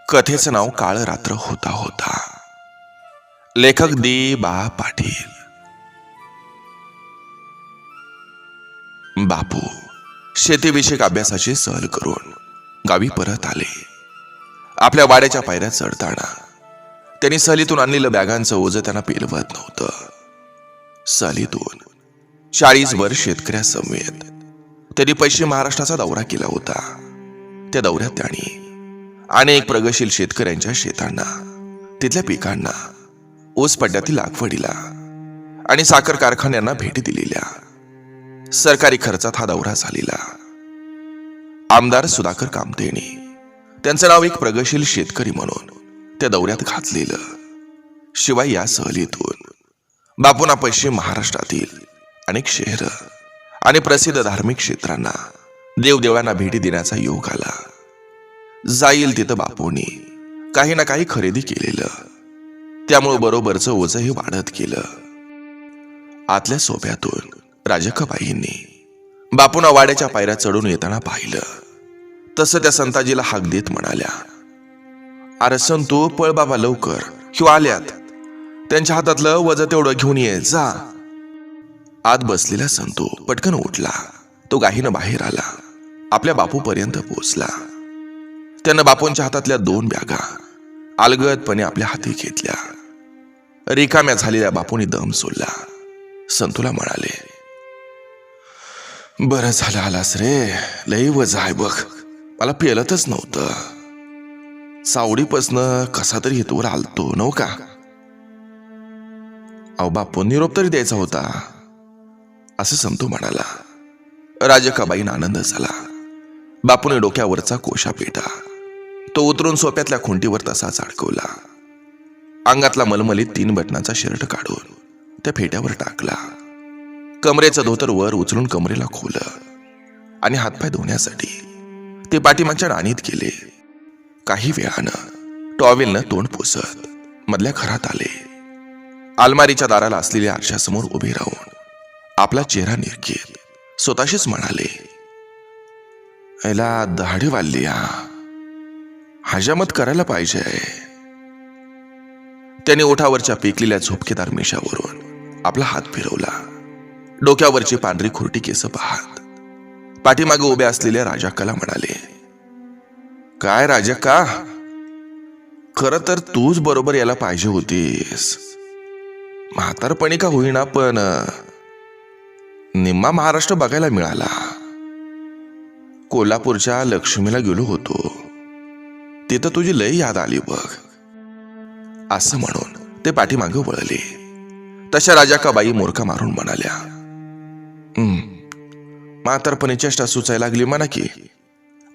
कथेचं नाव काळ रात्र होता होता. लेखक दी.बा. पाटील. बापू शेतीविषयक अभ्यासाची सहल करून गावी परत आले. आपल्या वाड्याच्या पायऱ्या चढताना त्यांनी सहलीतून आणलेलं बॅगांचं ओझं त्यांना पेलवत नव्हतं. सहलीतून 40 वर्ष शेतकऱ्यासमवेत त्यांनी पश्चिम महाराष्ट्राचा दौरा केला होता. त्या दौऱ्यात त्यांनी अनेक प्रगतशील शेतकऱ्यांच्या शेतांना, तिथल्या पिकांना, ऊस पट्ट्यातील लागवडीला आणि साखर कारखान्यांना भेटी दिलेल्या. सरकारी खर्चात हा दौरा झालेला. आमदार सुधाकर कामतेंनी त्यांचं नाव एक प्रगतशील शेतकरी म्हणून त्या दौऱ्यात घातलेलं. शिवाय या सहलीतून बापूंना पश्चिम महाराष्ट्रातील अनेक शहरं आणि प्रसिद्ध धार्मिक क्षेत्रांना, देवदेवळांना भेटी देण्याचा योग आला. जाईल तिथं बापूंनी काही ना काही खरेदी केलेलं. त्यामुळे बरोबरचं ओझंही वाढत गेलं. आतल्या सोप्यातून राजक्काबाईंनी बापूंना वाड्याच्या पायऱ्या चढून येताना पाहिलं. तसं त्या संताजीला हाक देत म्हणाल्या, अरे संतू, पळ बाबा लवकर, किंवा आल्यात. त्यांच्या हातातलं वजन तेवढं घेऊन ये जा. आत बसलेला संतू पटकन उठला. तो गाहीनं बाहेर आला. आपल्या बापूपर्यंत पोहोचला. त्यानं बापूंच्या हातातल्या 2 बॅगा अलगदपणे आपल्या हाती घेतल्या. रिकाम्या झालेल्या बापूंनी दम सोडला. संतूला म्हणाले, बरं झालं आलास रे, लई वजन आहे बघ, मला पेलतच नव्हतं. सावडीपासनं कसा तरी इथवर आलतो नव का. अहो बापू, निरोप तरी द्यायचा होता, असं संतू म्हणाला. राजक्काबाईंना आनंद झाला. बापूने डोक्यावरचा कोशा पेटा तो उतरून सोप्यातल्या खुंटीवर तसाच अडकवला. अंगातला मलमलीत 3 बटनाचा शर्ट काढून त्या फेट्यावर टाकला. कमरेचं धोतर वर उचलून कमरेला खोलं आणि हातपाय धुण्यासाठी ते पाठीमागच्या राणीत गेले. काही वेळानं टॉवेलनं तोंड पुसत मधल्या घरात आले. अलमारीच्या दाराला असलेल्या आरशासमोर उभे राहून आपला चेहरा निरखीत स्वतःशीच म्हणाले, याला दाढी वाढली, हजामत करायला पाहिजे. त्याने ओठावरच्या पेकलेल्या झोपकेदार मिशावरून आपला हात फिरवला. डोक्यावरची पांढरी खुरटी केस पाहत पाठीमागे उभ्या असलेल्या राजक्काला म्हणाले, काय राजक्का, खरं तर तूच बरोबर यायला पाहिजे होतीस. म्हातारपणी का होईना पण निम्मा महाराष्ट्र बघायला मिळाला. कोल्हापूरच्या लक्ष्मीला गेलो होतो, तिथं तुझी लई याद आली बघ. असं म्हणून ते पाठीमागे वळले. तशा राजक्काबाई मोरका मारून म्हणाल्या, म्हातारपणी चेष्टा सुचायला लागली म्हणा की.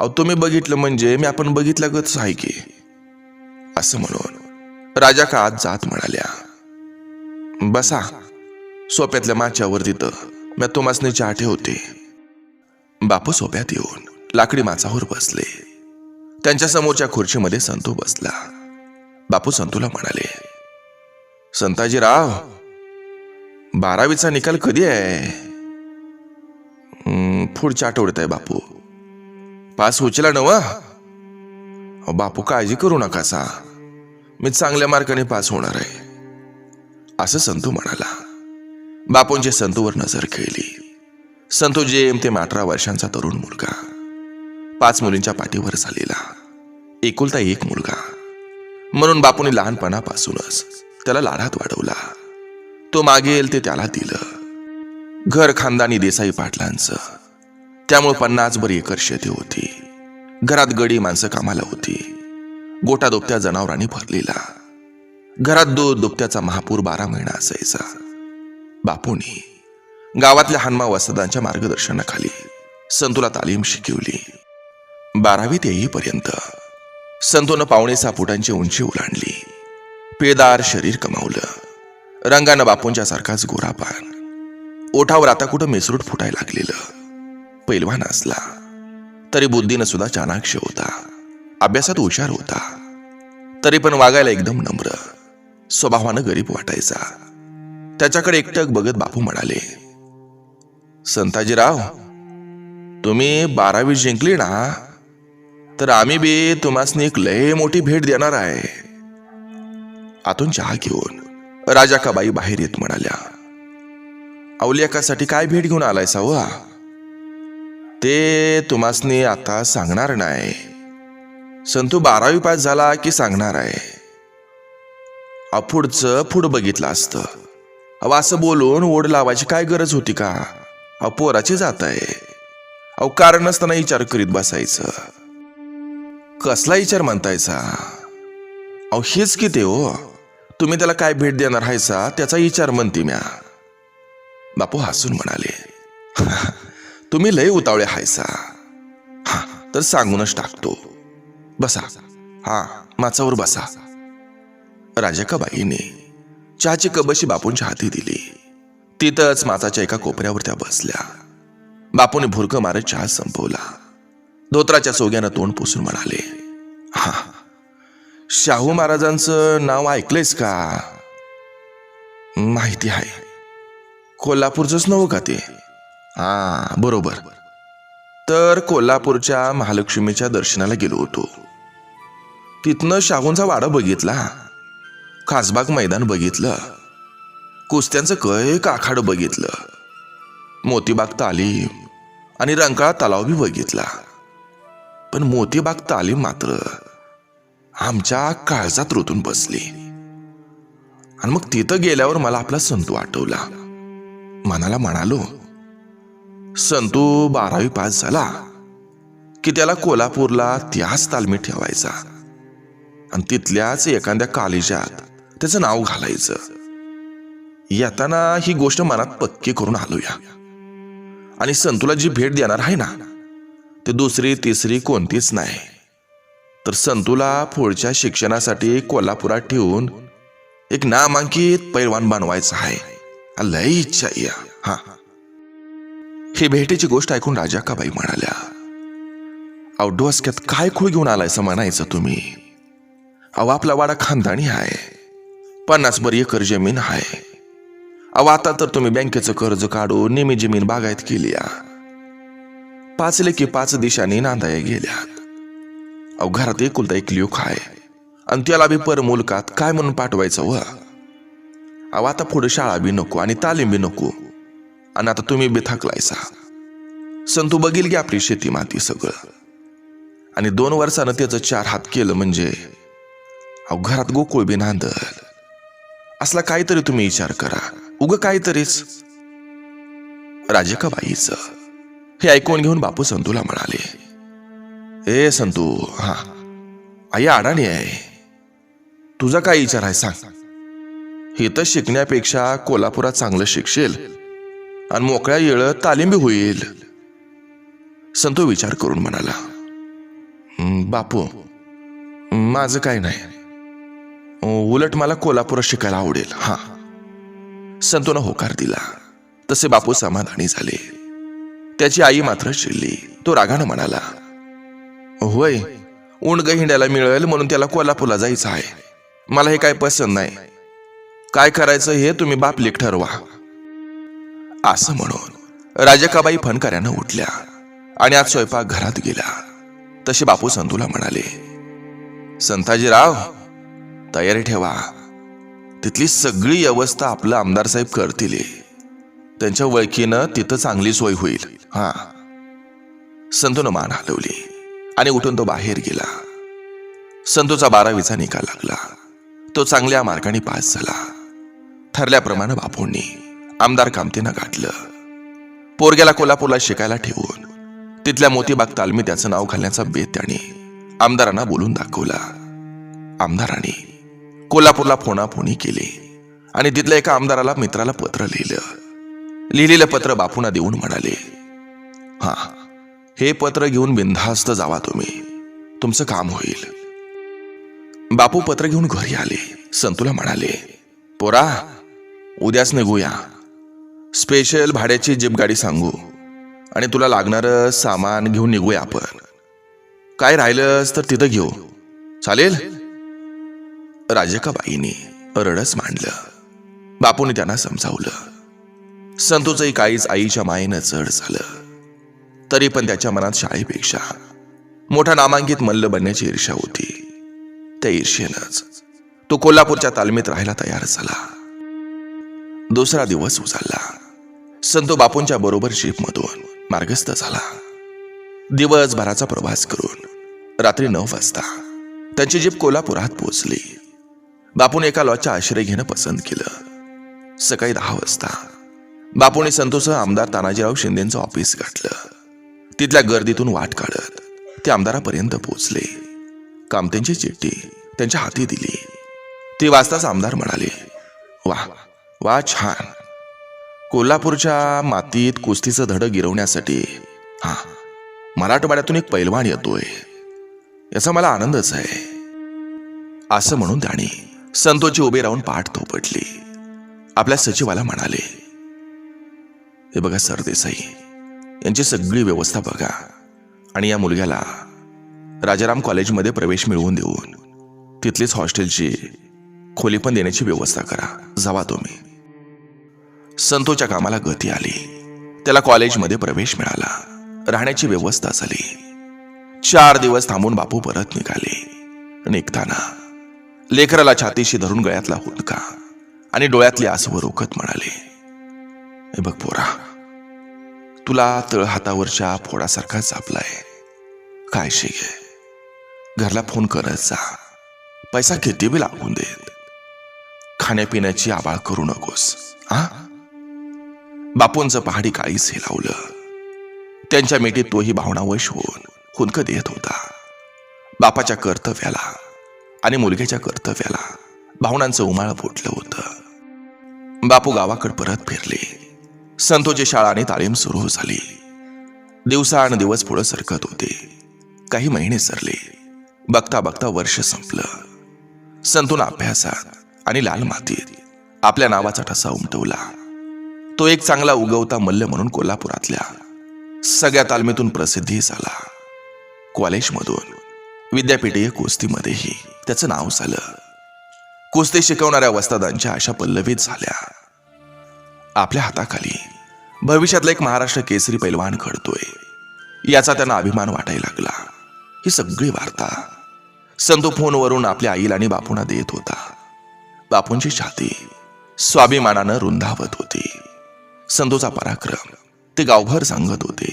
अहो तुम्ही बघितलं म्हणजे मी आपण बघितल्यागतच आहे की. असं म्हणून राजक्का आत जात म्हणाल्या, बसा सोप्यातल्या माच्यावर, तिथं मी तुम्हासनी चहा ठेवते. बापू सोप्यात येऊन लाकडी माचावर बसले. त्यांच्या समोरच्या खुर्चीमध्ये संतू बसला. बापू संतूला म्हणाले, संताजीराव, 12वीचा निकाल कधी आहे. पुढच्या आठवड्यात आहे बापू. पास होचला नवा. बापू काळजी करू नकासा, मी चांगल्या मार्काने पास होणार आहे, असं संतू म्हणाला. बापूंची संतूवर नजर खेळली. संतू जेमतेम 18 वर्षांचा तरुण मुलगा, 5 मुलींच्या पाठीवर झालेला एकुलता एक मुलगा म्हणून बापूंनी लहानपणापासूनच त्याला लाडात वाढवला. तो मागेल ते त्याला दिलं. घर खानदानी देसाई पाटलांचं, त्यामुळे 50 एकर शेती होती. घरात गडी माणसं कामाला होती. गोटा दुभत्या जनावरांनी भरलेला. घरात दूध दुभत्याचा महापूर 12 महिना असायचा. बापूंनी गावातल्या हनुमा वस्तादांच्या मार्गदर्शनाखाली संतूला तालीम शिकवली. 12वीत येईपर्यंत संतूनं 5.6 फुटांची उंची ओलांडली. पिळदार शरीर कमावलं. रंगानं बापूंच्या सारखाच गोरापान. ओठावर आता कुठं मेसरूट फुटायला लागलेलं. पैलवान असला तरी बुद्धीनं सुद्धा चाणाक्ष होता. अभ्यासात हुशार होता. तरी पण वागायला एकदम नम्र, स्वभावानं गरीब वाटायचा. त्याच्याकडे एकटक बघत बापू म्हणाले, संताजीराव, तुम्ही 12वी जिंकली ना, तर आम्ही बी तुम्हासनी एक लय मोठी भेट देणार आहे. आतून चहा घेऊन राजाकाबाई बाहेर येत म्हणाल्या, अवलियाकासाठी काय भेट घेऊन आलाय सावा? ते तुम्हासनी आता सांगणार नाही. संतू 12वी पास झाला की सांगणार आहे. पुढचं पुढं बघितलं असतं. अहो असं बोलून ओढ लावायची काय गरज होती का? पोराची जात आहे. कारण नसताना विचार करीत बसायचं. कसला विचार म्हणतायचा? हेच की ते हो, तुम्ही त्याला काय भेट देणार हायसा त्याचा विचार म्हणते म्या. बापू हसून म्हणाले, तुम्ही लय उतावळे हायसा. तर सांगूनच टाकतो. बसा. माचावर बसा. राजाकाबाईने चहाची कबशी बापूंच्या हाती दिली. तिथंच माचाच्या एका कोपऱ्यावर त्या बसल्या. बापूने भुरकं मारत चहा संपवला. धोत्राच्या सोग्यानं तोंड पुसून म्हणाले, शाहू महाराजांचं नाव ऐकलंयस का? माहिती आहे. कोल्हापूरचंच नव्ह का ते? बरोबर. तर कोल्हापूरच्या महालक्ष्मीच्या दर्शनाला गेलो होतो. तिथनं शाहूंचा वाडा बघितला, खासबाग मैदान बघितलं, कुस्त्यांचं कैक आखाड बघितलं, मोतीबाग तालीम आणि रंकाळा तलाव बी बघितला. पण मोतीबाग तालीम मात्र आमच्या काळजात रुतून बसली. आणि मग तिथं गेल्यावर मला आपला संतू आठवला. मनाला म्हणालो, संतू 12वी पास झाला की त्याला कोल्हापूरला त्याच तालमीत ठेवायचा आणि तिथल्याच एखाद्या कॉलेजात त्याचं नाव घालायचं. येताना ही गोष्ट मनात पक्की करून आलोया. आणि संतूला जी भेट देणार आहे ना, ते दुसरी तिसरी कोणतीच नाही, तर संतूला पुढच्या शिक्षणासाठी कोल्हापुरात ठेवून एक नामांकित पैलवान बनवायचं आहे. लय इच्छा आहे. ही भेटीची गोष्ट ऐकून राजाकाबाई म्हणाल्या, डोसक्यात काय खूळ घेऊन आलायचं म्हणायचं तुम्ही? आपला वाडा खानदानी आहे, 50 एकर जमीन आहे. आता तर तुम्ही बँकेचं कर्ज काढून निमी जमीन बागायत केली. 5 लेकी 5 दिशांनी नांदाया गेल्यात. घरात एकुलता एक लेक आहे आणि त्याला बी परमुलकात काय म्हणून पाठवायचं व? आता पुढे शाळा बी नको आणि तालीम बी नको. आणि आता तुम्ही बी थकलायसा. संतू बघील की आपली शेती माती सगळं. आणि 2 वर्षानं त्याचं 4 हात केलं म्हणजे घरात गोकुळ बी नांदल. असला काहीतरी तुम्ही विचार करा. उग काहीतरीच. राजाकाबाईचं हे ऐकून घेऊन बापू संतूला म्हणाले, ए संतू, आई अडाणी आहे. तुझा काय विचार आहे सांग. इथं शिकण्यापेक्षा कोल्हापुरात चांगलं शिकशील आणि मोकळ्या येळ तालीम बी होईल. संतू विचार करून म्हणाला, बापू माझं काय नाही. उलट मला कोल्हापुरात शिकायला आवडेल. संतूनं होकार दिला. तसे बापू समाधानी झाले. त्याची आई मात्र चिडली. तो रागानं म्हणाला, होय, उंड हिंडायला मिळेल म्हणून त्याला कोल्हापूरला जायचं आहे. मला हे काय पसंत नाही. काय करायचं हे तुम्ही बाप लेक ठरवा. असं म्हणून राजाकाबाई फणकाऱ्यानं उठल्या आणि आज स्वयंपाक घरात गेला. तसे बापू संतूला म्हणाले, संताजीराव, तयारी ठेवा. तिथली सगळी व्यवस्था आपलं आमदार साहेब करतील. त्यांच्या वळखीनं तिथं चांगली सोय होईल. संतूनं मान हलवली आणि उठून तो बाहेर गेला. संतूचा 12वीचा निकाल लागला. तो चांगल्या मार्गाने पास झाला. ठरल्याप्रमाणे बापूंनी आमदार कामतेनं गाठलं. पोरग्याला कोल्हापूरला शिकायला ठेवून तिथल्या मोतीबाग तालमी त्याचं नाव घालण्याचा बेत त्याने आमदारांना बोलून दाखवला. आमदारांनी कोल्हापूरला फोनाफोनी केली आणि तिथल्या एका आमदाराला मित्राला पत्र लिहिलं. लिहिलेलं पत्र बापूंना देऊन म्हणाले, हे पत्र घेऊन बिनधास्त जावा तुम्ही. तुमचं काम होईल. बापू पत्र घेऊन घरी आले. संतूला म्हणाले, पोरा, उद्याच निघूया. स्पेशल भाड्याची जीप गाडी सांगू आणि तुला लागणारं सामान घेऊन निघूया आपण. काय राहिलंच तर तिथं घेऊ. चालेल? राजाकाबाईंनी रडच मांडलं. बापूने त्यांना समजावलं. संतूचंही काहीच आईच्या मायेनं चढ झालं. तरी पण त्याच्या मनात शाळेपेक्षा मोठा नामांकित मल्ल बनण्याची ईर्ष्या होती. त्या ईर्ष्येनंच तो कोल्हापूरच्या तालमीत राहायला तयार झाला. दुसरा दिवस उजाडला. संतो बापूंच्या बरोबर जीपमधून मार्गस्थ झाला. दिवसभराचा प्रवास करून रात्री 9 वाजता त्यांची जीप कोल्हापुरात पोहोचली. बापूने एका लॉजचा आश्रय घेणं पसंत केलं. सकाळी 10 वाजता बापूने संतोसह आमदार तानाजीराव शिंदेंचं ऑफिस गाठलं. तिथल्या गर्दीतून वाट काढत ते आमदारापर्यंत पोहोचले. कामत्यांची चिठ्ठी त्यांच्या हाती दिली. ती वाचताच आमदार म्हणाले, वा वा, छान. कोल्हापूरच्या मातीत कुस्तीचं धडक गिरवण्यासाठी मराठवाड्यातून एक पैलवान येतोय, याचा मला आनंदच आहे. असं म्हणून त्याने संतोषची उभे राहून पाठ थोपटली. आपल्या सचिवाला म्हणाले, हे बघा सरदेसाई, यांची सगळी व्यवस्था बघा आणि या मुलग्याला राजाराम कॉलेजमध्ये प्रवेश मिळवून देऊन तिथलीच हॉस्टेलची खोली पण देण्याची व्यवस्था करा. जावा तुम्ही. संतोषच्या कामाला गती आली. त्याला कॉलेजमध्ये प्रवेश मिळाला. राहण्याची व्यवस्था झाली. 4 दिवस थांबून बापू परत निघाले. निघताना लेकराला छातीशी धरून गळ्यातला हुंदका आणि डोळ्यातली आसवं रोखत म्हणाले, हे बघ पोरा, तुला तळहातावरच्या फोडासारखा झापलाय. काळजी घे. घरला फोन करत जा. पैसा किती बी लागून देत. खाण्यापिण्याची आबाळ करू नकोस. बापूंचं पहाडी काळीच हे लावलं. त्यांच्या मिठीत तोही भावनावश होऊन हुंदकं देत होता. बापाच्या कर्तव्याला आणि मुलग्याच्या कर्तव्याला भावनांचं उमाळ फुटलं होतं. बापू गावाकडे परत फिरले. संतोषची शाळा आणि तालीम सुरू झाली. दिवसानुदिवस पुढे सरकत होते. काही महिने सरले. बघता बघता वर्ष संपलं. संतून अभ्यासात आणि लाल मातीत आपल्या नावाचा ठसा उमटवला. तो एक चांगला उगवता मल्ल म्हणून कोल्हापुरातल्या सगळ्या तालमीतून प्रसिद्धी झाला. कॉलेजमधून विद्यापीठीय कुस्तीमध्येही त्याचं नाव झालं. कुस्ती शिकवणाऱ्या वस्तादांच्या आशा पल्लवित झाल्या. आपल्या हाताखाली भविष्यातला एक महाराष्ट्र केसरी पैलवान घडतोय, याचा त्यांना अभिमान वाटायला लागला. ही सगळी वार्ता संतो फोनवरून आपल्या आईला आणि बापूंना देत होता. बापूंची छाती स्वाभिमानानं रुंदावत होती. संतोचा पराक्रम ते गावभर सांगत होते.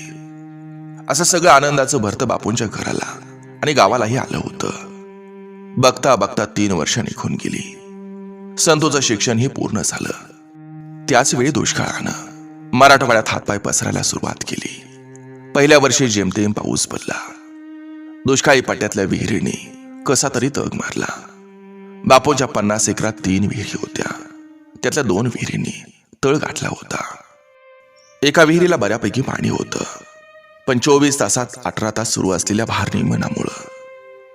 असं सगळं आनंदाचं भरतं बापूंच्या घराला आणि गावालाही आलं होतं. बघता बघता 3 वर्ष निघून गेली. संतोचं शिक्षणही पूर्ण झालं. त्याच वेळी दुष्काळानं मराठवाड्यात हातपाय पसरायला सुरुवात केली. पहिल्या वर्षी जेमतेम पाऊस पडला. दुष्काळी पट्ट्यातल्या विहिरीने कसा तरी तग मारला. बापूंच्या 50 एकरात 3 विहिरी होत्या. त्यातल्या 2 विहिरींनी तळ गाठला होता. एका विहिरीला बऱ्यापैकी पाणी होतं, पण 24 तासात 18 तास सुरू असलेल्या भारनियमनामुळं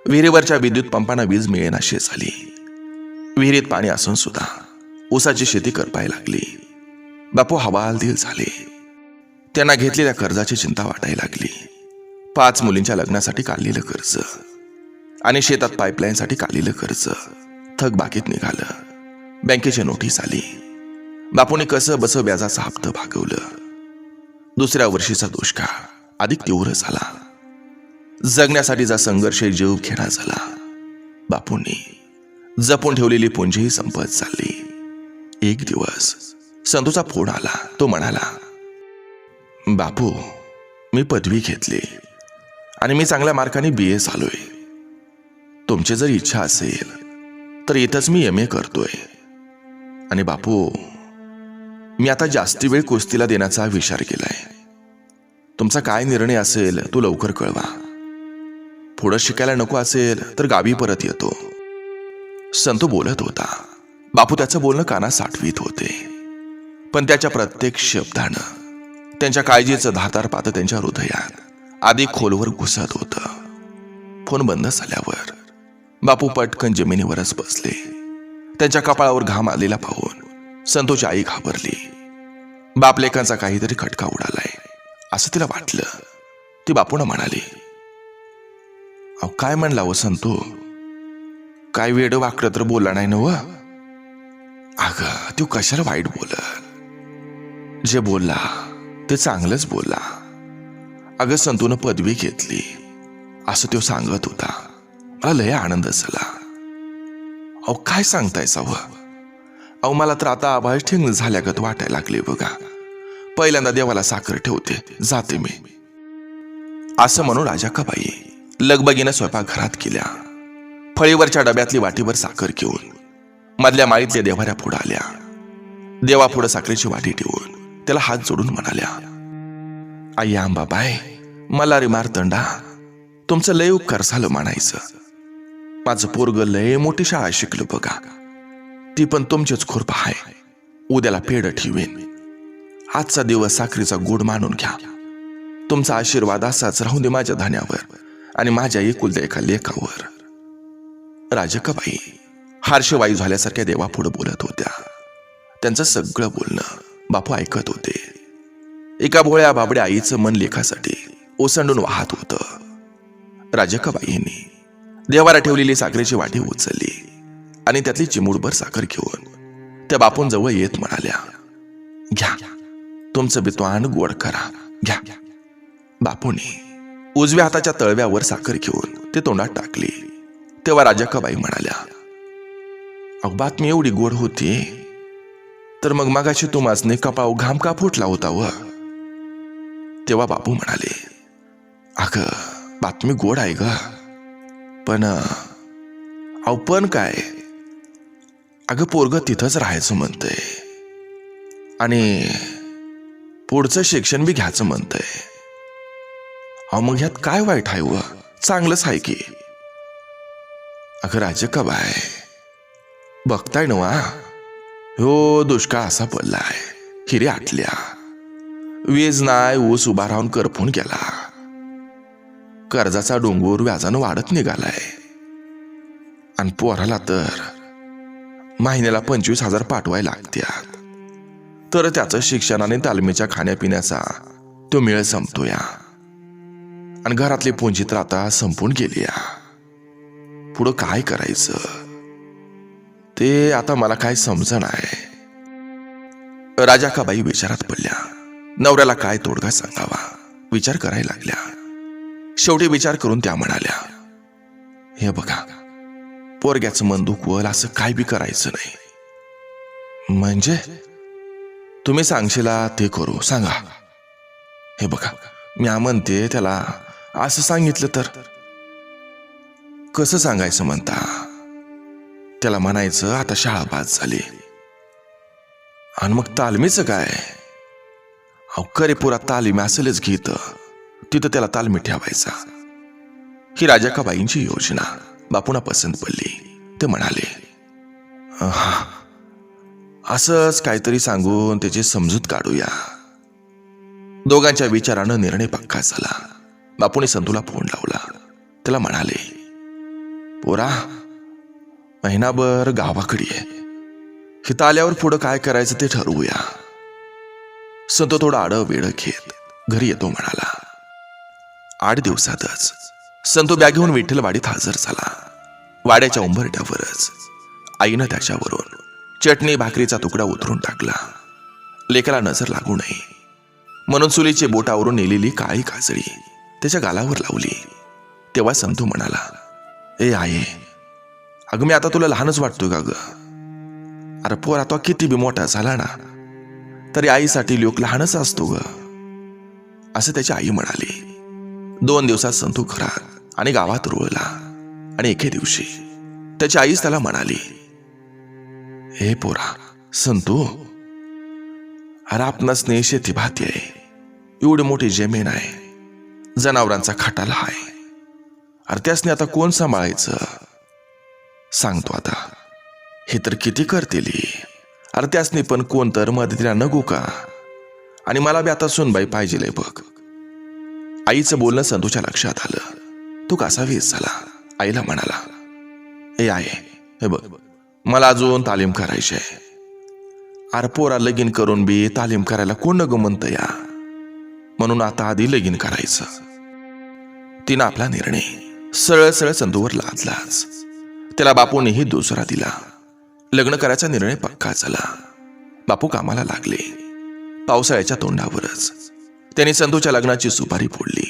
विहिरीवरच्या विद्युत पंपांना वीज मिळेनाशी झाली. विहिरीत पाणी असून सुद्धा ऊसाची शेती करपायला लागली. बापू हवालदिल झाले. त्यांना घेतलेल्या कर्जाची चिंता वाटायला लागली. 5 मुलींच्या लग्नासाठी काढलेलं कर्ज आणि शेतात पाईपलाईनसाठी काढलेलं कर्ज थकबाकीत निघालं. बँकेची नोटीस आली. बापूने कसं बसं व्याजाचा हप्ता भागवलं. दुसऱ्या वर्षीचा दुष्काळ अधिक तीव्र झाला. जगण्यासाठीचा संघर्ष जीव घेणा झाला. बापूंनी जपून ठेवलेली पुंजीही संपत चालली. एक दिवस संतोचा फोन आला. तो म्हणाला, बापू, मी पदवी घेतली आणि मी चांगल्या मार्काने BA झालोय. तुमची जर इच्छा असेल तर इथंच मी MA करतोय. आणि बापू, मी आता जास्ती वेळ कुस्तीला देण्याचा विचार केलाय. तुमचा काय निर्णय असेल तो लवकर कळवा. पुढं शिकायला नको असेल तर गावी परत येतो. संतू बोलत होता. बापू त्याचं बोलणं कानात साठवीत होते, पण त्याच्या प्रत्येक शब्दानं त्यांच्या काळजीचं धातार पात त्यांच्या हृदयात अधिक खोलवर घुसत होतं. फोन बंद झाल्यावर बापू पटकन जमिनीवरच बसले. त्यांच्या कपाळावर घाम आलेला पाहून संतोषची आई घाबरली. बापलेकांचा काहीतरी खटका उडालाय असं तिला वाटलं. ती बापूंना म्हणाली, अहो काय म्हणला हो संतो, काय वेड वाकडं तर बोलला नाही नव? अगं तू कशाला वाईट बोलल? जे बोलला ते चांगलंच बोलला. अगं संतूनं पदवी घेतली असं तो सांगत होता. मला लय आनंद झाला. अहो काय सांगताय सावं, अहो मला तर आता आभाळ ठेंगण झाल्यागत वाटायला लागले बघा. पहिल्यांदा देवाला साखर ठेवते, जाते मी. असं म्हणून राजाकाबाई लगबगीनं स्वयंपाकघरात गेल्या. फळीवरच्या डब्यातली वाटीभर साखर घेऊन मधल्या माळीतल्या देवाऱ्या पुढे आल्या. देवापुढं साखरेची वाटी ठेवून त्याला हात जोडून म्हणाल्या, आई अंबाबाई, मला रे मारतंडा, तुमचं लय उपकार झालं म्हणायचं. माझं पोरग लय मोठी शाळा शिकलं बघा, ती पण तुमचीच कृपा आहे. उद्याला पेढ ठेवीन. आजचा दिवस साखरेचा गोड मानून घ्या. तुमचा आशीर्वाद असाच राहून दे माझ्या धान्यावर आणि माझ्या एकुलत्या एका लेकावर. राजकाबाई हार्शवायू झाल्यासारख्या देवापुढे बोलत होत्या. त्यांचं सगळं बोलणं बापू ऐकत होते. एका भोळ्या बाबड्या आईचं मन लेखासाठी ओसंडून वाहत होतं. राजकाबाईंनी देवाला ठेवलेली साखरेची वाटी उचलली आणि त्यातली चिमूटभर साखर घेऊन त्या बापूंजवळ येत म्हणाल्या, घ्या, तुमचं बित्वान गोड करा, घ्या. बापूंनी उजव्या हाताच्या तळव्यावर साखर घेऊन ते तोंडात टाकली. तेव्हा राजकाबाई म्हणाल्या, अहो बातमी एवढी गोड होती तर मग मागाशी तुम्हासने कपाळ घाम का फुटला होता व? तेव्हा बापू म्हणाले, अगं बातमी गोड आहे ग, पण काय, अगं पोरग तिथंच राहायचं म्हणतंय आणि पुढचं शिक्षण बी घ्यायचं म्हणतंय. अहो मग ह्यात काय वाईट आहे व? चांगलंच आहे की. अगं राजकाबाई, बघताय ना वा, हो दुष्काळ असा पडलाय, हिरे आटल्या, वीज नाय, ऊस उभा राहून करपून गेला, कर्जाचा डोंगर व्याजानं वाढत निघालाय आणि पोराला तर महिन्याला 25,000 पाठवायला लागतात. तर त्याचं शिक्षण आणि तालमीच्या खाण्यापिण्याचा तो मेळ संपतोया आणि घरातली पुंजी तर आता संपून गेली. पुढं काय करायचं ते आता मला काय समजणार. राजाकाबाई विचारात पडल्या. नवऱ्याला काय तोडगा सांगावा विचार करायला लागल्या. शेवटी विचार करून त्या म्हणाल्या, हे बघा, पोरग्याचं मन दुखवल असं काय बी करायचं नाही. म्हणजे तुम्ही सांगशीला ते करू, सांगा. हे बघा, मी म्हणते त्याला असं सांगितलं तर? कसं सांगायचं म्हणता? त्याला म्हणायचं आता शाळा बाद झाली आणि मग तालमीचं काय? अहो करेपुरात तालीम असेलच घेत, तिथं त्याला तालमी ठेवायचा. ही राजाकाबाईंची योजना बापूंना पसंत पडली. ते म्हणाले, हा, असंच काहीतरी सांगून त्याची समजूत काढूया. दोघांच्या विचारानं निर्णय पक्का झाला. बापूने संतूला फोन लावला. त्याला म्हणाले, पोरा, महिनाभर गावाकडे आहे, हिथं आल्यावर पुढं काय करायचं ते ठरवूया. संतो थोडं आडं वेळ घेत घरी येतो म्हणाला. 8 दिवसातच संतो बॅग घेऊन विठ्ठलवाडीत हजर झाला. वाड्याच्या उंबरठ्यावरच आईनं त्याच्यावरून चटणी भाकरीचा तुकडा उतरून टाकला. लेकाला नजर लागू नये म्हणून चुलीची बोटावरून नेलेली काळी काजळी त्याच्या गालावर लावली. तेव्हा संतो म्हणाला, ए आई, अगं मी आता तुला लहानच वाटतोय का ग? अरे पोर आता किती बी मोठा झाला ना तरी आईसाठी लोक लहानच असतो ग, असं त्याची आई म्हणाली. 2 दिवसात संतू घरात आणि गावात रुळला आणि एके दिवशी त्याची आईच त्याला म्हणाली, हे पोरा संतू, अरे आपणासने शेती भाती आहे, एवढी मोठी जमीन आहे, जनावरांचा खटाला आहे, अरे त्यासने आता कोण सांभाळायचं? सांगतो आता, हे तर किती करतील, अरे त्यासने पण कोण तर मदतीला नको का? आणि मला बी आता सुनबाई पाहिजे बघ. आईचं बोलणं संतूच्या लक्षात आलं. तो कसा वीस झाला. आईला म्हणाला, ए आई, हे बघ, मला अजून तालीम करायची आहे. अरे पोरा लगीन करून बी तालीम करायला कोण नको म्हणतं या, म्हणून आता आधी लगीन करायचं. तिनं आपला निर्णय सरळ सरळ संतूवर लादलाच. त्याला बापूनेही दुसरा दिला. लग्न करायचा निर्णय पक्का झाला. बापू कामाला लागले. पावसाळ्याच्या तोंडावरच त्यांनी संतूच्या लग्नाची सुपारी फोडली.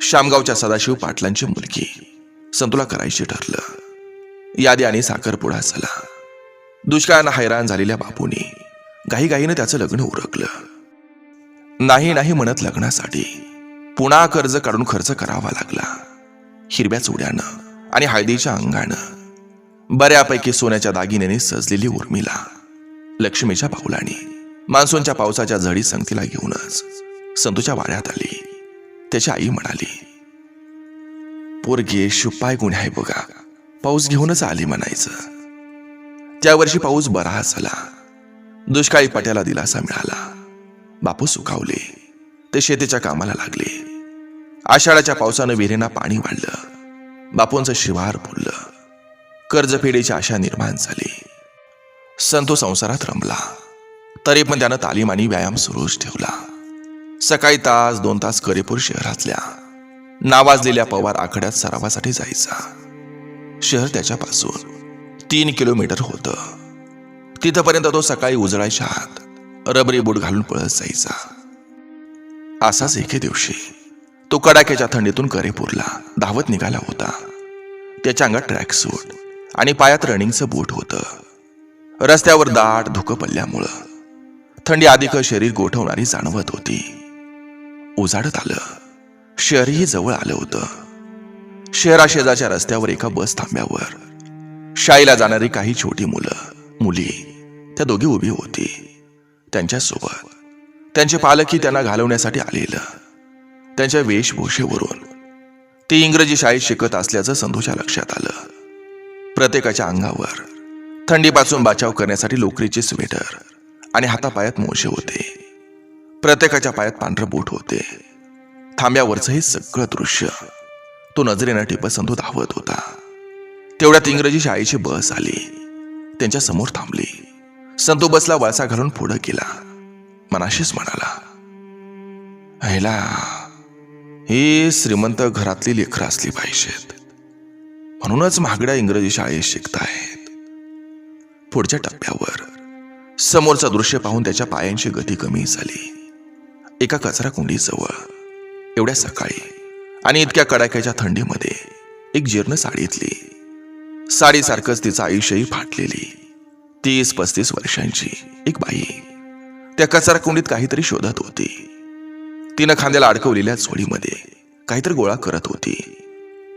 शामगावच्या सदाशिव पाटलांची मुलगी संतूला करायची ठरलं. यादी आणि साखरपुडा झाला. दुष्काळानं हैराण झालेल्या बापूंनी घाईघाईनं त्याचं लग्न उरकलं. नाही नाही म्हणत लग्नासाठी पुन्हा कर्ज काढून खर्च करावा लागला. हिरव्या चुड्यानं आणि हळदीच्या अंगानं बऱ्यापैकी सोन्याच्या दागिन्याने सजलेली उर्मिला लक्ष्मीच्या पावलाने मान्सूनच्या पावसाच्या झडी संगतीला घेऊनच संतूच्या वाड्यात आली. त्याची आई म्हणाली, पोरगे शुपाय गुण आहे बघा, पाऊस घेऊनच आली म्हणायचं. त्या वर्षी पाऊस बरा झाला. दुष्काळी पट्याला दिलासा मिळाला. बापू सुखावले. ते शेतीच्या कामाला लागले. आषाढाच्या पावसानं विहिरींना पाणी वाढलं. बापूंचं शिवार फुललं. कर्जफेडीची आशा निर्माण झाली. संतो संसारात रमला. तरी पण त्यानं तालीम आणि व्यायाम सुरूच ठेवला. सकाळी तास 2 तास करेपूर शहरातल्या नावाजलेल्या पवार आखाड्यात सरावासाठी जायचा. शहर त्याच्यापासून 3 किलोमीटर होतं. तिथपर्यंत तो सकाळी उजळायच्या आत रबरी बूट घालून पळत जायचा. असाच एके दिवशी तो कडाक्याच्या थंडीतून करेपूरला धावत निघाला होता. त्याच्या अंगात ट्रॅक सूट आणि पायात रनिंगचं बूट होतं. रस्त्यावर दाट धुकं पडल्यामुळं थंडी अधिक शरीर गोठवणारी जाणवत होती. उजाडत आलं. शहरही जवळ आलं होतं. शहराशेजारच्या रस्त्यावर एका बस थांब्यावर शाळेला जाणारी काही छोटी मुली त्या दोघी उभी होती. त्यांच्यासोबत त्यांचे पालकही त्यांना घालवण्यासाठी आलेलं. त्यांच्या वेशभूषेवरून ते इंग्रजी शाळेत शिकत असल्याचं संतूच्या लक्षात आलं. प्रत्येकाच्या अंगावर थंडीपासून बचाव करण्यासाठी लोकरीचे स्वेटर आणि हातापायात मोजे होते. प्रत्येकाच्या पायात पांढरं बूट होते. थांब्यावरचं हे सगळं दृश्य तो नजरेनं टिपत संतू धावत होता. तेवढ्यात इंग्रजी शाळेची बस आली. त्यांच्या समोर थांबली. संतू बसला वळसा घालून पुढे गेला. मनाशीच म्हणाला, ह्याला ही श्रीमंत घरातली लेकरं असली पाहिजेत, म्हणूनच महागड्या इंग्रजी शाळेत शिकतायत. पुढच्या टप्प्यावर समोरचं दृश्य पाहून त्याच्या पायांची गती कमी झाली. एका कचरा कुंडीजवळ एवढ्या सकाळी आणि इतक्या कडाक्याच्या थंडीमध्ये एक जीर्ण साडीतली, साडीसारखंच तिचं आयुष्यही फाटलेली 30-35 वर्षांची एक बाई त्या कचरा कुंडीत काहीतरी शोधत होती. तिनं खांद्याला अडकवलेल्या झोळीमध्ये काहीतरी गोळा करत होती.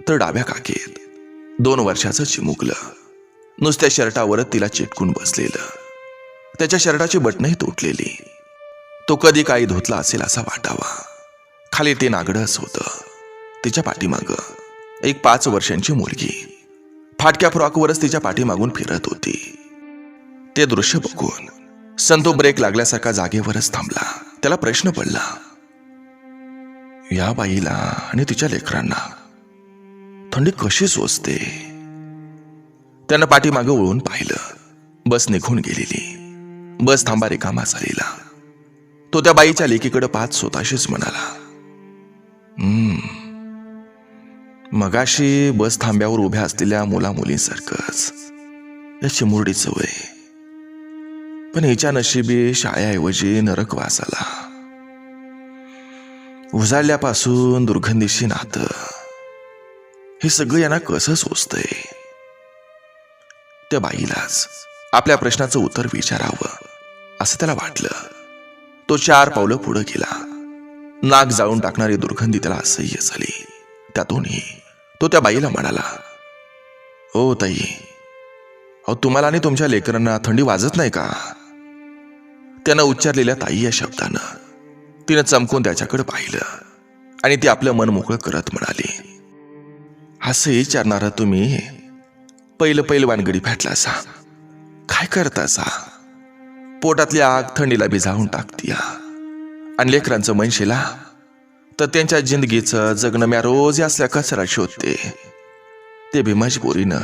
तर डाव्या काकेत 2 वर्षाचं चिमुकलं नुसत्या शर्टावरच तिला चिटकून बसलेलं. त्याच्या शर्टाची बटणंही तुटलेली. तो कधी काही धुतला असेल असा वाटावा. खाली ते नागडच होतं. तिच्या पाठीमागं एक 5 वर्षांची मुलगी फाटक्या फ्रॉकवरच तिच्या पाठीमागून फिरत होती. ते दृश्य बघून संतो ब्रेक लागल्यासारखा जागेवरच थांबला. त्याला प्रश्न पडला, या बाईला आणि तिच्या लेकरांना थंडी कशी सोसते? त्यानं पाठीमागं वळून पाहिलं. बस निघून गेलेली. बस थांबा रिकामा झालेला. तो त्या बाईच्या लेकीकडे पाहत स्वतःशीच म्हणाला, मगाशी बस थांब्यावर उभ्या असलेल्या मुलामुलींसारखंच या चिमुरडीचं वय, पण हिच्या नशिबी शाळेऐवजी नरकवास आला. उजाडल्यापासून दुर्गंधीशी नातं, हे सगळं यांना कसं सोचतंय? त्या बाईलाच आपल्या प्रश्नाचं उत्तर विचारावं असं त्याला वाटलं. तो 4 पावलं पुढे गेला. नाक जाळून टाकणारी दुर्गंधी त्याला असह्य झाली. त्यातूनही तो त्या बाईला म्हणाला, ओ ताई, अहो तुम्हाला आणि तुमच्या लेकरांना थंडी वाजत नाही का? त्यानं उच्चारलेल्या ताई या शब्दानं तिनं चमकून त्याच्याकडे पाहिलं आणि ती आपलं मन मोकळं करत म्हणाली, असं विचारणारा तुम्ही पहिलं वानगडी फाटलासा, काय करतासा? पोटातली आग थंडीला भिजावून टाकतीया आणि लेकरांचं मनशीला तर त्यांच्या जिंदगीचं जगणं म्या रोज असल्या कचरा शोधते. ते बी मजबुरीनं,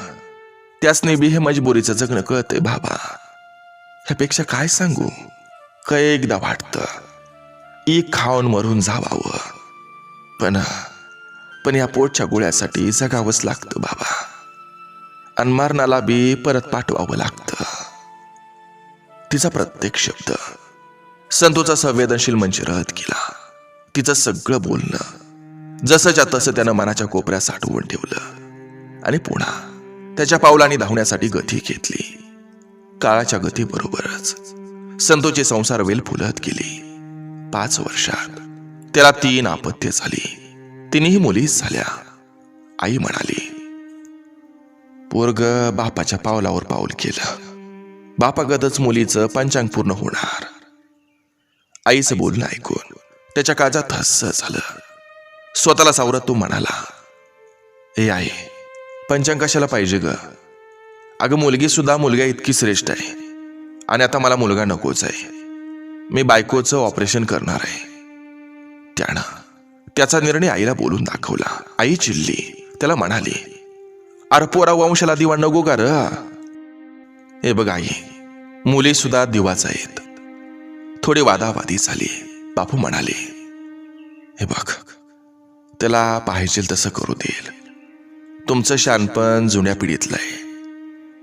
त्यासनी बी हे मजबुरीचं जगणं कळतंय बाबा. ह्यापेक्षा काय सांगू? एकदा वाटतं खाऊन मरून जावावं, पण या पोटच्या गोळ्यासाठी जगावंच लागतं बाबा, आणि मरणाला बी परत पाठवावं लागतं. तिचा प्रत्येक शब्द संतोचा संवेदनशील मन चिरत गेला. तिचं सगळं बोलणं जसंच्या तसं त्यानं मनाच्या कोपऱ्यात साठवून ठेवलं आणि पुन्हा त्याच्या पावलांनी धावण्यासाठी गती घेतली. काळाच्या गतीबरोबरच संतोषचे संसार वेल फुलत गेली. 5 वर्षात त्याला 3 अपत्ये झाली. तिन्ही मुलीच झाल्या. आई म्हणाली, पोरग बापाच्या पावलावर पाऊल केलं. बापागतच मुलीचं पंचांग पूर्ण होणार. आईचं बोलणं ऐकून त्याच्या काळजात हस्स झालं. स्वतःला सावरत तो म्हणाला, ए आई, पंचांग कशाला पाहिजे ग? अगं मुलगी सुद्धा मुलगा इतकी श्रेष्ठ आहे आणि आता मला मुलगा नकोच आहे. मी बायकोचं ऑपरेशन करणार आहे. त्यानं त्याचा निर्णय आईला बोलून दाखवला. आई चिडली. त्याला म्हणाली, अरे पोरा वंशाला दिवा नको का र? हे बघ आई, मुली सुद्धा दिवाच आहेत. थोडी वादावादी झाली. बापू म्हणाले, हे बघ, त्याला पाहिजे तसं करू देईल. तुमचं शहाणपण जुन्या पिढीतलं आहे,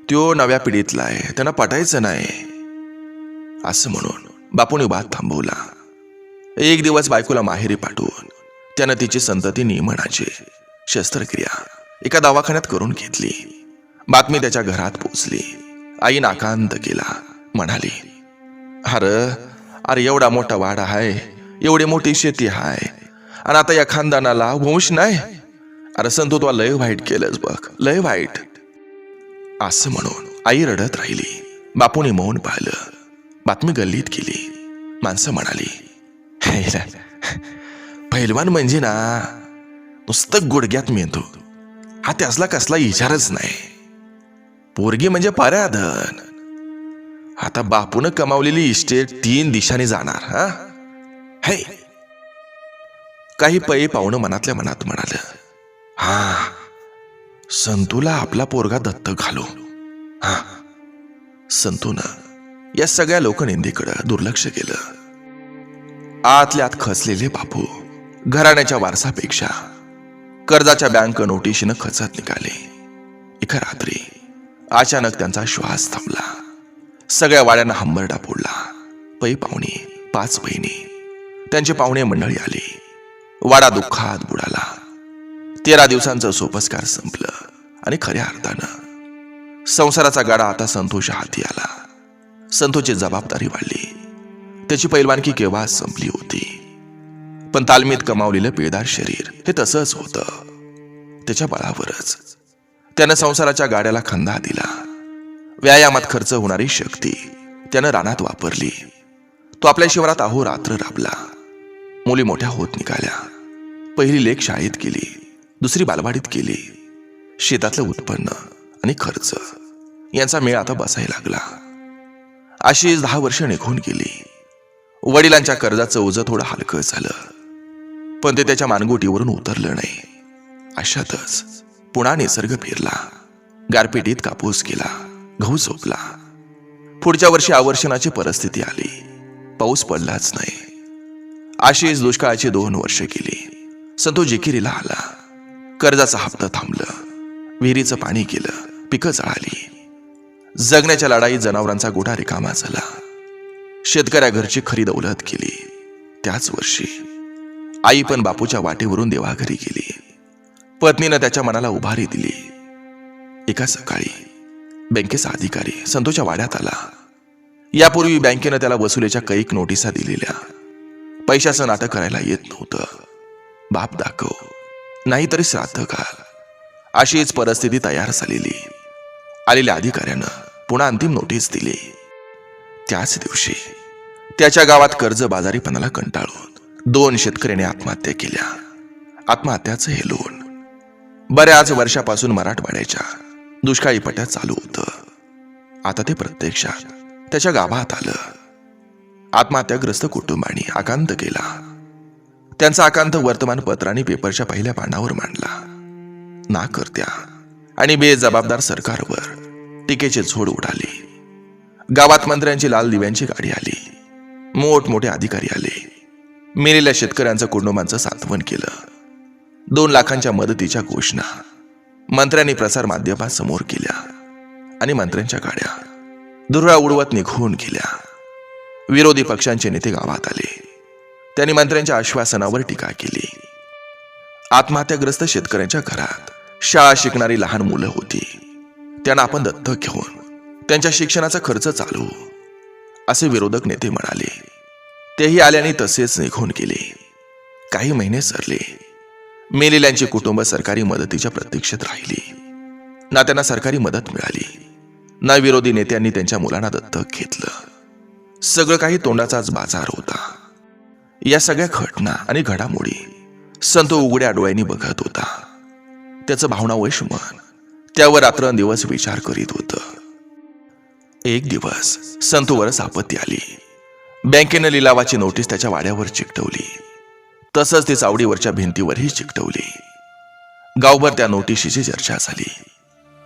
त्यो नव्या पिढीतला आहे, त्यांना पटायचं नाही. असं म्हणून बापूने वाद थांबवला. एक दिवस बायकोला माहेरी पाठवून त्यानं तिची संतती नियमनाची शस्त्रक्रिया एका दवाखान्यात करून घेतली. बातमी त्याच्या घरात पोचली. आई नाकांत केला. म्हणाली, अरे एवढा मोठा वाडा आहे, एवढी मोठी शेती आहे, आणि आता या खानदानाला वंश नाही. अरे संतू तुला लय वाईट केलंच बघ, लय वाईट. असं म्हणून आई रडत राहिली. बापूने मौन पाहिलं. बातमी गल्लीत गेली. माणसं म्हणाली, पहिलवान म्हणजे ना नुसतं गुडघ्यात मेंदू, हा त्यासला कसला विचारच नाही. पोरगी म्हणजे पराधन. आता बापून कमावलेली इस्टेट 3 दिशाने जाणार. हा काही पै पाहुणं मनातल्या मनात म्हणालं, हा संतूला आपला पोरगा दत्तक घालू. हा संतूनं या सगळ्या लोकनिंदेकडे दुर्लक्ष केलं. आतल्यात खचलेले बापू घराण्याच्या वारसापेक्षा कर्जाच्या बँक नोटिशीनं खचत निघाले. एका रात्री अचानक त्यांचा श्वास थांबला. सगळ्या वाड्यांना हंबरडा फोडला. पै पाहुणे, 5 बहिणी, त्यांचे पाहुणे मंडळी आली. वाडा दुःखात बुडाला. 13 दिवसांचं सोपस्कार संपलं आणि खऱ्या अर्थानं संसाराचा गाडा आता संतोषच्या हाती आला. संतोषची जबाबदारी वाढली. त्याची पैलवानकी केव्हा संपली होती, पण तालमीत कमावलेलं पिळदार शरीर हे तसंच होतं. त्याच्या बळावरच त्यानं संसाराच्या गाड्याला खंदा दिला. व्यायामात खर्च होणारी शक्ती त्यानं रानात वापरली. तो आपल्या शिवारात अहोरात्र राबला. मुली मोठ्या होत निघाल्या. पहिली लेक शाळेत गेली, दुसरी बालवाडीत गेली. शेतातलं उत्पन्न आणि खर्च यांचा मेळ आता बसायला लागला. अशीच 10 वर्ष निघून गेली. वडिलांच्या कर्जाचं ओझं थोडं हलकं झालं, पण ते त्याच्या मानगुटीवरून उतरलं नाही. अशातच पुन्हा निसर्ग फिरला. गारपिटीत कापूस गेला, गहू झोपला. पुढच्या वर्षी अवर्षणाची परिस्थिती आली. पाऊस पडलाच नाही. अशीच दुष्काळाची 2 वर्ष गेली. संतोष जिकिरीला आला. कर्जाचा हप्ता थांबलं. विहिरीचं पाणी गेलं. पिकं जळाली. जगण्याच्या लढाईत जनावरांचा गोठा रिकामा झाला. शेतकऱ्या घरची खरी दौलत गेली. त्याच वर्षी आई पण बापूच्या वाटेवरून देवाघरी गेली. पत्नीनं त्याच्या मनाला उभारी दिली. एका सकाळी बँकेचा अधिकारी संतोषच्या वाड्यात आला. यापूर्वी बँकेनं त्याला वसुलीच्या कैक नोटिसा दिलेल्या. पैशाचं नाटक करायला येत नव्हतं. बाप दाखव, नाहीतरी श्राद्ध घाल, अशीच परिस्थिती तयार झालेली. आलेल्या अधिकाऱ्यानं पुन्हा अंतिम नोटीस दिली. त्याच दिवशी त्याच्या गावात कर्जबाजारीपणाला कंटाळून 2 शेतकऱ्यांनी आत्महत्या केल्या. आत्महत्याचं हे लोन बऱ्याच वर्षापासून मराठवाड्याच्या दुष्काळी पट्ट्यात चालू होतं. आता ते प्रत्यक्षात त्याच्या गावात आलं. आत्महत्याग्रस्त कुटुंबांनी आकांत केला. त्यांचा आकांत वर्तमानपत्रांनी पेपरच्या पहिल्या पानावर मांडला. नाकर्त्या आणि बेजबाबदार सरकारवर टीकेचे झोड उडाले. गावात मंत्र्यांची लाल दिव्यांची गाडी आली. मोठमोठे अधिकारी आले. मेलेल्या शेतकऱ्यांचं कुटुंबांचं सांत्वन केलं. 2 लाखांच्या मदतीच्या घोषणा मंत्र्यांनी प्रसार माध्यमांसमोर केल्या आणि मंत्र्यांच्या गाड्या धुरळा उडवत निघून गेल्या. विरोधी पक्षांचे नेते गावात आले. त्यांनी मंत्र्यांच्या आश्वासनावर टीका केली. आत्महत्याग्रस्त शेतकऱ्यांच्या घरात शाळा शिकणारी लहान मुलं होती. त्यांना आपण दत्तक घेऊन त्यांच्या शिक्षणाचा खर्च चालवू असे विरोधक नेते म्हणाले. तेही आल्याने तसेच निघून गेले. काही महिने सरले. मेलेल्यांची कुटुंब सरकारी मदतीच्या प्रतीक्षेत राहिली. ना त्यांना सरकारी मदत मिळाली, ना विरोधी नेत्यांनी त्यांच्या मुलांना दत्तक घेतलं. सगळं काही तोंडाचाच बाजार होता. या सगळ्या घटना आणि घडामोडी संतो उघड्या डोळ्यांनी बघत होता. त्याचं भावनावश मन त्यावर रात्रंदिवस विचार करीत होतं. एक दिवस संतूवर आपत्ती आली. बँकेनं लिलावाची नोटीस त्याच्या वाड्यावर चिकटवली. तसंच ती चावडीवरच्या भिंतीवरही चिकटवली. गावभर त्या नोटिशीची चर्चा झाली.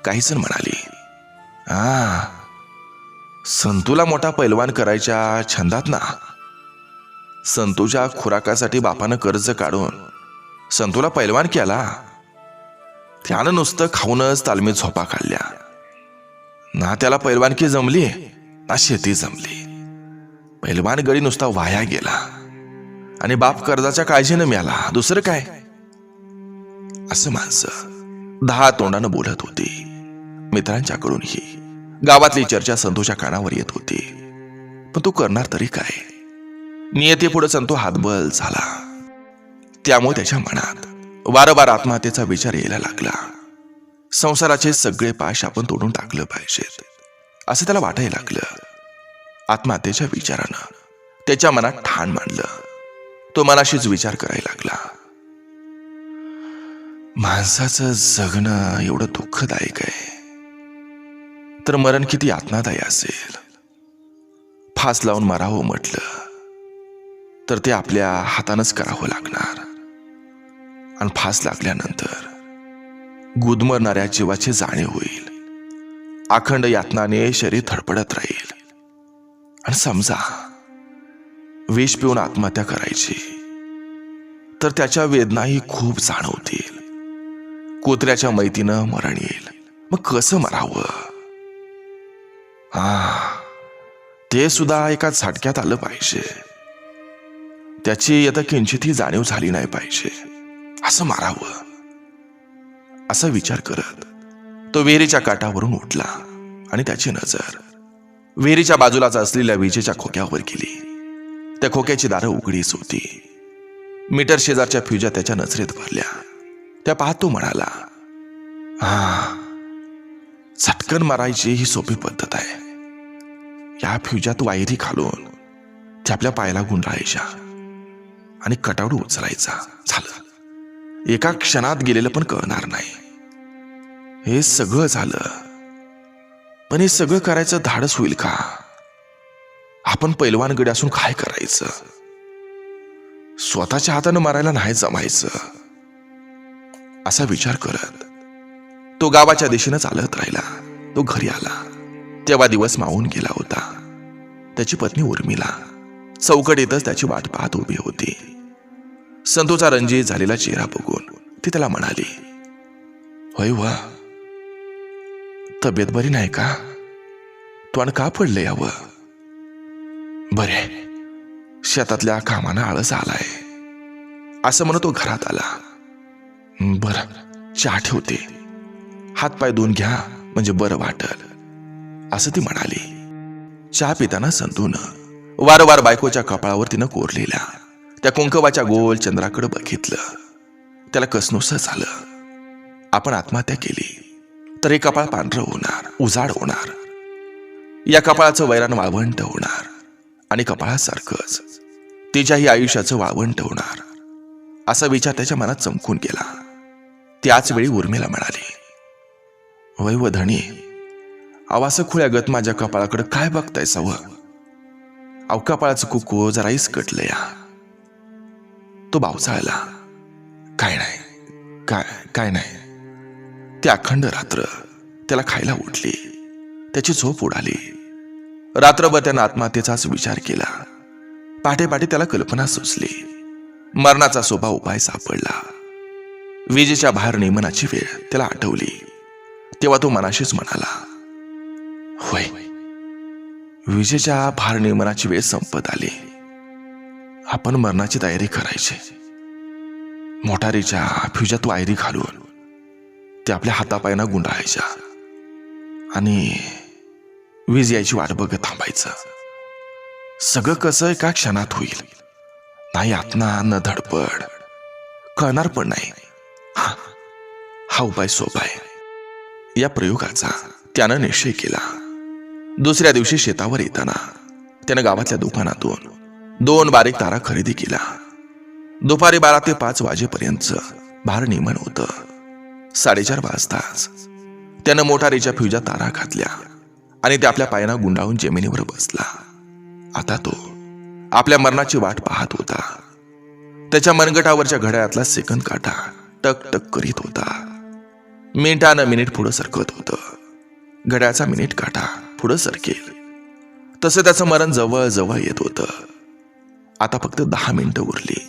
काही जण म्हणाले, संतूला मोठा पैलवान करायच्या छंदात ना. संतूच्या खुराकासाठी बापानं कर्ज काढून संतूला पैलवान केला. त्यानं नुसतं खाऊनच तालमीत झोपा काढल्या. ना त्याला पैलवानकी जमली ना शेती जमली. पैलवान गडी नुसता वाया गेला आणि बाप कर्जाच्या काळजीनं मिळाला. दुसरं काय? असं माणसं 10 तोंडानं बोलत होती. मित्रांच्याकडूनही गावातली चर्चा संतोषच्या कानावर येत होती. पण तू करणार तरी काय? नियतीपुढे संतो हातबल झाला. त्यामुळे त्याच्या मनात वारंवार आत्महत्येचा विचार यायला लागला. संसाराचे सगळे पाश आपण तोडून टाकलं पाहिजेत असं त्याला वाटायला लागलं. आत्महत्येच्या विचारानं त्याच्या मनात ठाण मांडलं. तो मनाशीच विचार करायला लागला. माणसाचं जगणं एवढं दुःखदायक आहे तर मरण किती यातनादायी असेल. फास लावून मरावं म्हटलं तर ते आपल्या हातानंच करावं लागणार. आणि फास लागल्यानंतर गुदमरणाऱ्या जीवाची जाणीव होईल. अखंड यातनाने शरीर थडपडत राहील. आणि समजा विष पिऊन आत्महत्या करायची तर त्याच्या वेदनाही खूप जाणवतील. कुत्र्याच्या मैतीनं मरण येईल. मग कसं मरावं? ते सुद्धा एका झटक्यात आलं पाहिजे. त्याची आता किंचितही जाणीव झाली नाही पाहिजे. असं मारावं असा विचार करत तो विहिरीच्या काठावरून उठला आणि त्याची नजर विहिरीच्या बाजूलाच असलेल्या विजेच्या खोक्यावर गेली. त्या खोक्याची दारं उघडीच होती. मीटर शेजारच्या फ्युजा त्याच्या नजरेत भरल्या. त्या पाहत तो म्हणाला, झटकन मारायची ही सोपी पद्धत आहे. या फ्युजात वायरी घालून ते आपल्या पायाला गुंडाळायच्या आणि कटावडू उचलायचा. झालं. एका क्षणात गेलेलं पण कळणार नाही. हे सगळं झालं, पण हे सगळं करायचं धाडस होईल का? आपण पैलवानगडी असून काय करायचं? स्वतःच्या हातानं मारायला नाही जमायचं असा विचार करत तो गावाच्या दिशेनं चालत राहिला. तो घरी आला तेव्हा दिवस मावून गेला होता. त्याची पत्नी उर्मिला चौकटीतच त्याची वाट पाहत उभी होती. संतोचा रंजीत झालेला चेहरा बघून ती त्याला म्हणाली, होय वा, तब्येत बरी नाही का? तोंड का पडलं यावं? बरे, शेतातल्या कामानं आळस आलाय असं म्हणत तो घरात आला. बरं, चहा ठेवते, हातपाय धुवून घ्या म्हणजे बरं वाटल असं ती म्हणाली. चहा पिताना संतूनं वारंवार बायकोच्या कपाळावर तिनं कोरलेल्या त्या कुंकवाच्या गोल चंद्राकडे बघितलं. त्याला कसनोसं झालं. आपण आत्महत्या केली तर हे कपाळ पांढरं होणार, उजाड होणार. या कपाळाचं वैरान वाळवंट होणार आणि कपाळासारखंच तिच्याही आयुष्याचं वाळवंट होणार असा विचार त्याच्या मनात चमकून गेला. त्याच वेळी उर्मिला म्हणाली, वय व धणी, आवास खुळ्यागत माझ्या कपाळाकडे काय बघताय सव? अव कपाळाचं कुकू जरा इसकटलं या. तो बावचाळला, काय नाही, काय नाही. ती अखंड रात्र त्याला खायला उठली. त्याची झोप उडाली. रात्रभर त्यानं आत्महत्येचाच विचार केला. पहाटे पहाटे त्याला कल्पना सुचली. मरणाचा सोपा उपाय सापडला. विजेच्या बाहेर नियमनाची वेळ त्याला आठवली. तेव्हा तो मनाशीच म्हणाला, होय, विजेच्या भार नियमनाची वेळ संपत आली. आपण मरणाची तयारी करायची. मोटारीच्या फ्युजात वायरी घालून ते आपल्या हातापायांना गुंडाळायच्या आणि वीज यायची वाट बघत थांबायचं. सगळं कसं एका क्षणात होईल. नाही आतना न धडपड, कळणार पण नाही. हा उपाय सोपा आहे. या प्रयोगाचा त्यानं निश्चय केला. दुसऱ्या दिवशी शेतावर येताना त्यानं गावातल्या दुकानातून 2 बारीक तारा खरेदी केला. दुपारी 12 ते 5 वाजेपर्यंत भार निमण होतं. 4:30 वाजताच त्यानं मोटारीच्या फ्युजा तारा घातल्या आणि ते आपल्या पायांना गुंडाळून जमिनीवर बसला. आता तो आपल्या मरणाची वाट पाहत होता. त्याच्या मनगटावरच्या घड्याळातला सेकंद काटा टक टक करीत होता. मिनिटानं मिनिट पुढं सरकत होतं. घड्याळाचा मिनिट काटा पुढं सरकेल तसं त्याचं मरण जवळ जवळ येत होतं. आता फक्त 10 मिनिटं उरली.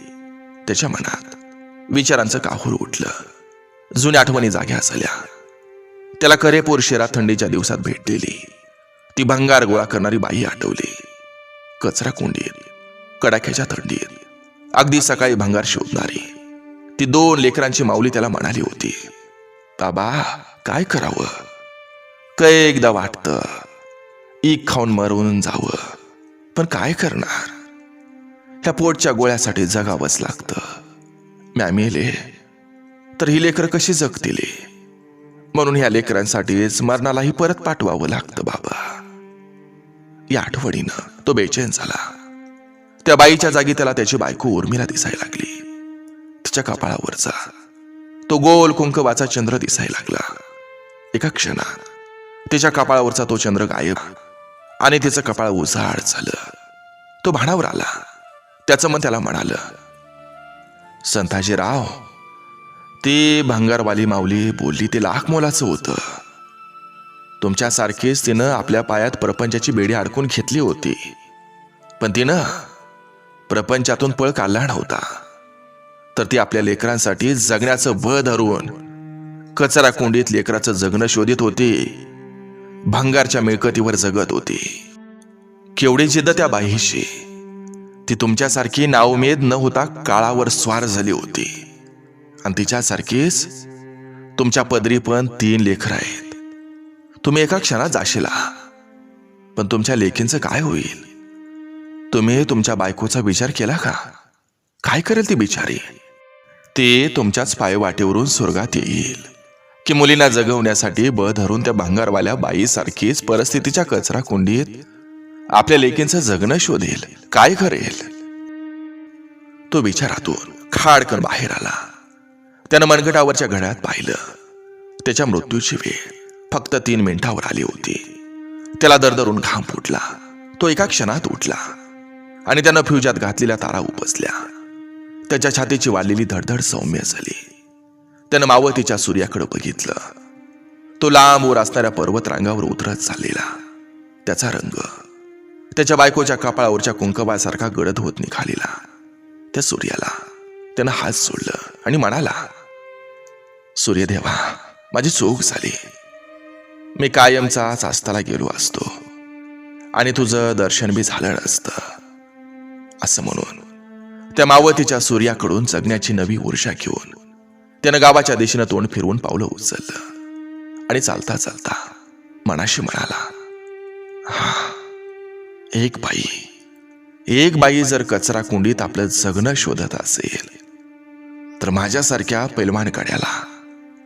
त्याच्या मनात विचारांचं काहूर उठलं. जुन्या आठवणी जाग्या झाल्या. त्याला करेपूर शहरात थंडीच्या दिवसात भेटलेली ती भंगार गोळा करणारी बाई आठवली. कचरा कुंडीत कडाक्याच्या थंडीत अगदी सकाळी भंगार शोधणारी ती 2 लेकरांची माऊली त्याला म्हणाली होती, बाबा काय करावं? एकदा वाटतं ईक खाऊन मरून जावं, पण काय करणार? ह्या पोटच्या गोळ्यासाठी जगावंच लागतं. म्या मेले तर ही लेकरं कशी जगतील? म्हणून ह्या लेकरांसाठीच मरणालाही परत पाठवावं लागतं बाबा. या आठवणीनं तो बेचैन झाला. त्या बाईच्या जागी त्याला त्याची बायको उर्मिला दिसायला लागली. तिच्या कपाळावरचा तो गोल कुंकवाचा चंद्र दिसायला लागला. एका क्षणात तिच्या कपाळावरचा तो चंद्र गायब आणि तिचं कपाळ उजाड झालं. तो भानावर आला. त्याचं मन त्याला म्हणालं, संताजीराव, ती भंगारवाली माऊली बोलली ते लाख मोलाचं होतं. तुमच्यासारखीच तिनं आपल्या पायात प्रपंचाची बेडी अडकून घेतली होती, पण तिनं प्रपंचातून पळ काढला नव्हता. तर ती आपल्या लेकरांसाठी जगण्याचं बळ धरून कचरा कुंडीत लेकराचं जगणं शोधित होती. भंगारच्या मिळकतीवर जगत होती. केवढी जिद्द त्या बाईशी. ती तुमच्यासारखी नाउमेद न होता काळावर स्वार झाली होती. आणि तिच्यासारखीच तुमच्या पदरी पण 3 लेकरं आहेत. तुम्ही एका क्षणात जाशीला, पण तुमच्या लेकींचं काय होईल? तुम्ही तुमच्या बायकोचा विचार केला का? काय करेल ती बिचारी? ती तुमच्याच पायवाटेवरून स्वर्गात येईल की मुलींना जगवण्यासाठी बळ धरून त्या भंगारवाल्या बाईसारखीच परिस्थितीच्या कचरा कुंडीत आपल्या लेकींचं जगणं शोधेल? काय करेल? तो विचारातून खाडकन बाहेर आला. त्यानं मनगटावरच्या घड्याळात पाहिलं. त्याच्या मृत्यूची वेळ फक्त 3 मिनिटावर आली होती. त्याला दरदरून घाम फुटला. तो एका क्षणात उठला आणि त्यानं फ्युजात घातलेल्या तारा उपसल्या. त्याच्या छातीची वाढलेली धडधड सौम्य झाली. त्यानं मावतीच्या सूर्याकडे बघितलं. तो लांब वर असणाऱ्या पर्वतरांगावर उतरत चाललेला. त्याचा रंग त्याच्या बायकोच्या कपाळावरच्या कुंकवासारखा गडद होत निघालेला. त्या सूर्याला त्यानं हात सोडलं आणि म्हणाला, सूर्यदेवा, माझी चूक झाली. मी कायमचाच आस्थाला गेलो असतो आणि तुझं दर्शन बी झालं नसतं. असं म्हणून त्या मावतीच्या सूर्याकडून जगण्याची नवी ऊर्जा घेऊन त्यानं गावाच्या दिशेनं तोंड फिरवून पावलं उचललं आणि चालता चालता मनाशी म्हणाला, एक बाई जर कचरा कुंडीत आपलं जगणं शोधत असेल तर माझ्यासारख्या पैलवान कड्याला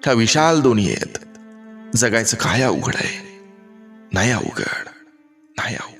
ह्या विशाल दुनियेत जगायचं काय अवघड आहे? नाही अवघड, नाही अवघड.